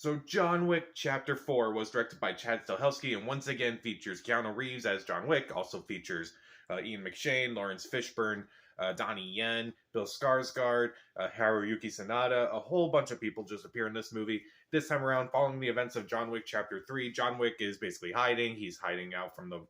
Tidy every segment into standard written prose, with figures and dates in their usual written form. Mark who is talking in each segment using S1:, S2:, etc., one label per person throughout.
S1: So John Wick Chapter 4 was directed by Chad Stahelski and once again features Keanu Reeves as John Wick, also features Ian McShane, Lawrence Fishburne, Donnie Yen, Bill Skarsgård, Haruki Sanada, a whole bunch of people just appear in this movie. This time around, following the events of John Wick Chapter 3, John Wick is basically hiding. He's hiding out from the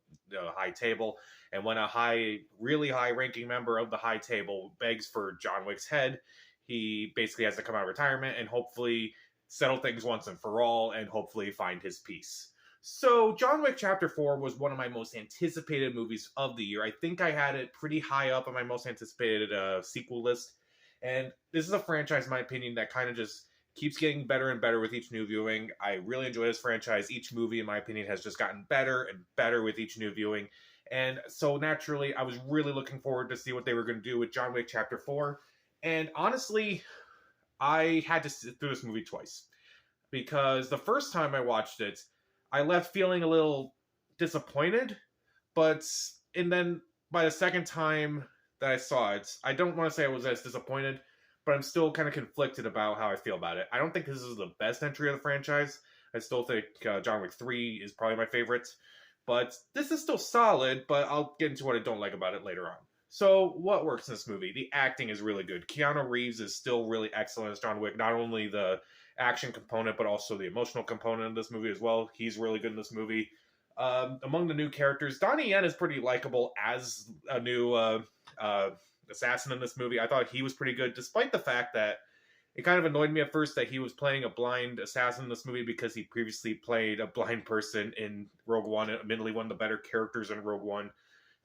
S1: high table, and when a really high-ranking member of the high table begs for John Wick's head, he basically has to come out of retirement and hopefully settle things once and for all, and hopefully find his peace. So, John Wick Chapter 4 was one of my most anticipated movies of the year. I think I had it pretty high up on my most anticipated sequel list. And this is a franchise, in my opinion, that kind of just keeps getting better and better with each new viewing. I really enjoy this franchise. Each movie, in my opinion, has just gotten better and better with each new viewing. And so, naturally, I was really looking forward to see what they were going to do with John Wick Chapter 4. And honestly, I had to sit through this movie twice, because the first time I watched it, I left feeling a little disappointed, and then by the second time that I saw it, I don't want to say I was as disappointed, but I'm still kind of conflicted about how I feel about it. I don't think this is the best entry of the franchise. I still think John Wick 3 is probably my favorite, but this is still solid, but I'll get into what I don't like about it later on. So, what works in this movie? The acting is really good. Keanu Reeves is still really excellent as John Wick. Not only the action component, but also the emotional component of this movie as well. He's really good in this movie. Among the new characters, Donnie Yen is pretty likable as a new assassin in this movie. I thought he was pretty good, despite the fact that it kind of annoyed me at first that he was playing a blind assassin in this movie, because he previously played a blind person in Rogue One, admittedly one of the better characters in Rogue One.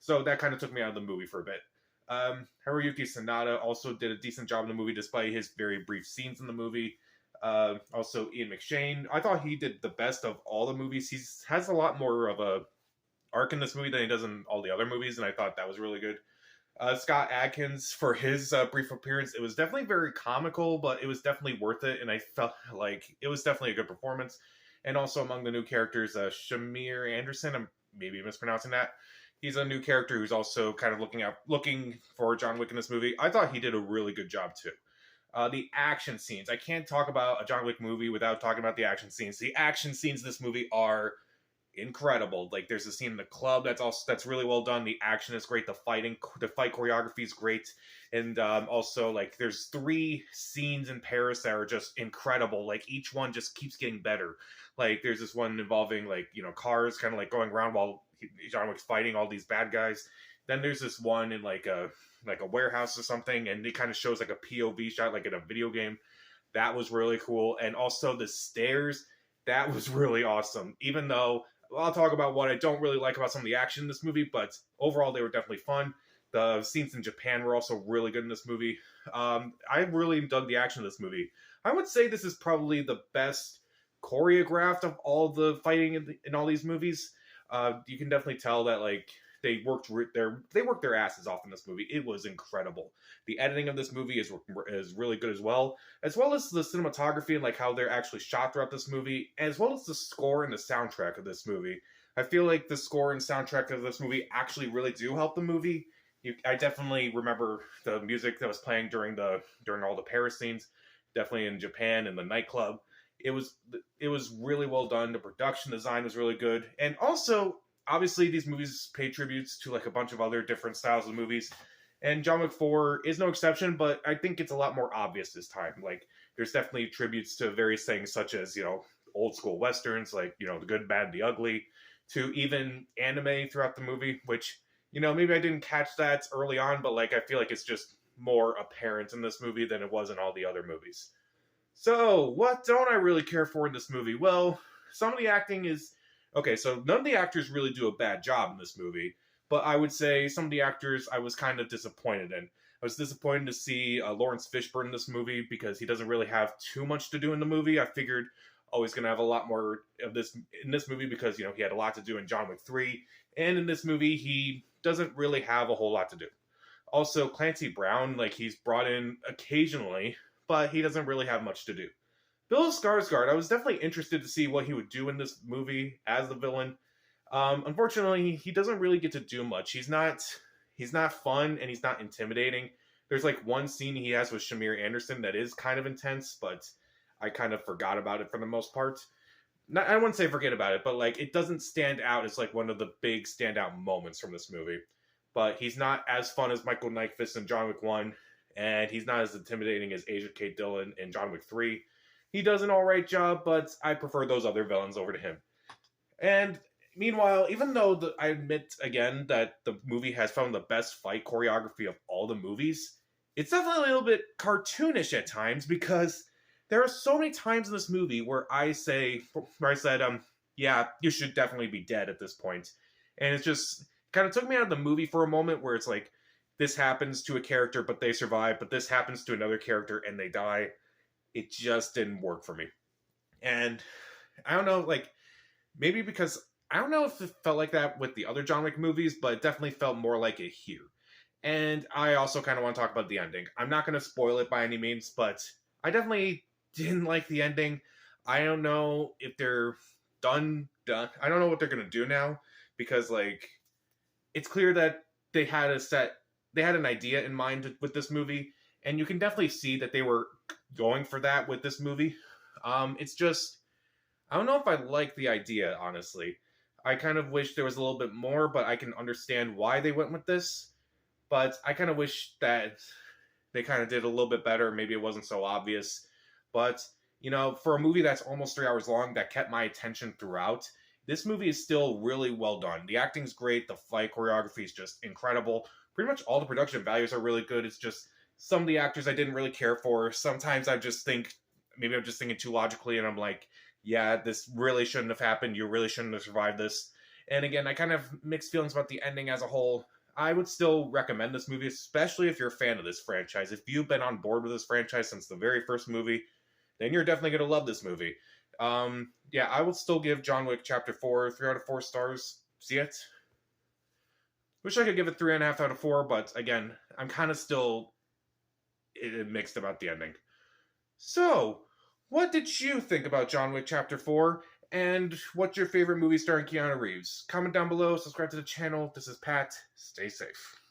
S1: So that kind of took me out of the movie for a bit. Haruki Sanada also did a decent job in the movie, despite his very brief scenes in the movie. Also, Ian McShane, I thought he did the best of all the movies. He has a lot more of a arc in this movie than he does in all the other movies, and I thought that was really good. Scott Adkins, for his brief appearance, it was definitely very comical, but it was definitely worth it, and I felt like it was definitely a good performance. And also among the new characters, Shamir Anderson, I'm maybe mispronouncing that. He's a new character who's also kind of looking for John Wick in this movie. I thought he did a really good job too. The action scenes. I can't talk about a John Wick movie without talking about the action scenes. The action scenes in this movie are incredible. Like, there's a scene in the club that's really well done. The action is great. The fight choreography is great. And also, like, there's 3 scenes in Paris that are just incredible. Like, each one just keeps getting better. Like, there's this one involving, like, cars kind of like going around while John Wick's fighting all these bad guys. Then there's this one in like a warehouse or something, and it kind of shows like a POV shot, like in a video game. That was really cool. And also the stairs, that was really awesome. Even though, I'll talk about what I don't really like about some of the action in this movie, but overall they were definitely fun. The scenes in Japan were also really good in this movie. I really dug the action of this movie. I would say this is probably the best choreographed of all the fighting in all these movies. You can definitely tell that, like, they worked their asses off in this movie. It was incredible. The editing of this movie is really good as well as the cinematography and like how they're actually shot throughout this movie, as well as the score and the soundtrack of this movie. I feel like the score and soundtrack of this movie actually really do help the movie. I definitely remember the music that was playing during all the Paris scenes, definitely in Japan in the nightclub. It was really well done. The production design was really good. And also, obviously, these movies pay tributes to like a bunch of other different styles of movies. And John Wick 4 is no exception, but I think it's a lot more obvious this time. Like, there's definitely tributes to various things, such as, old school Westerns, like, The Good, Bad, the Ugly, to even anime throughout the movie, which, maybe I didn't catch that early on, but like, I feel like it's just more apparent in this movie than it was in all the other movies. So, what don't I really care for in this movie? Well, some of the acting is... Okay, so none of the actors really do a bad job in this movie, but I would say some of the actors I was kind of disappointed in. I was disappointed to see Lawrence Fishburne in this movie, because he doesn't really have too much to do in the movie. I figured, he's going to have a lot more of this in this movie because, he had a lot to do in John Wick 3, and in this movie, he doesn't really have a whole lot to do. Also, Clancy Brown, like, he's brought in occasionally, but he doesn't really have much to do. Bill Skarsgård, I was definitely interested to see what he would do in this movie as the villain. Unfortunately, he doesn't really get to do much. He's not fun, and he's not intimidating. There's like one scene he has with Shamir Anderson that is kind of intense, but I kind of forgot about it for the most part. Not, I wouldn't say forget about it, but like it doesn't stand out as like one of the big standout moments from this movie. But he's not as fun as Michael Nyqvist in John Wick 1, and he's not as intimidating as Agent K. Dillon in John Wick 3. He does an alright job, but I prefer those other villains over to him. And meanwhile, even though I admit again that the movie has found the best fight choreography of all the movies, it's definitely a little bit cartoonish at times because there are so many times in this movie where I said, yeah, you should definitely be dead at this point. And it's just kind of took me out of the movie for a moment where it's like, this happens to a character, but they survive, but this happens to another character and they die. It just didn't work for me. And I don't know, like, maybe because I don't know if it felt like that with the other John Wick movies, but it definitely felt more like it here. And I also kind of want to talk about the ending. I'm not going to spoil it by any means, but I definitely didn't like the ending. I don't know if they're done. I don't know what they're going to do now because, like, it's clear that they had an idea in mind with this movie, and you can definitely see that they were going for that with this movie. It's just, I don't know if I like the idea, honestly. I kind of wish there was a little bit more, but I can understand why they went with this. But I kind of wish that they kind of did a little bit better. Maybe it wasn't so obvious. But, you know, for a movie that's almost 3 hours long that kept my attention throughout, this movie is still really well done. The acting's great. The fight choreography is just incredible. Pretty much all the production values are really good. It's just some of the actors I didn't really care for. Sometimes I just think, maybe I'm just thinking too logically, and I'm like, yeah, this really shouldn't have happened. You really shouldn't have survived this. And again, I kind of mixed feelings about the ending as a whole. I would still recommend this movie, especially if you're a fan of this franchise. If you've been on board with this franchise since the very first movie, then you're definitely going to love this movie. Yeah, I would still give John Wick Chapter 4 3 out of 4 stars. See it? Wish I could give it 3.5 out of 4, but again, I'm kind of still mixed about the ending. So, what did you think about John Wick Chapter 4? And what's your favorite movie starring Keanu Reeves? Comment down below, subscribe to the channel. This is Pat. Stay safe.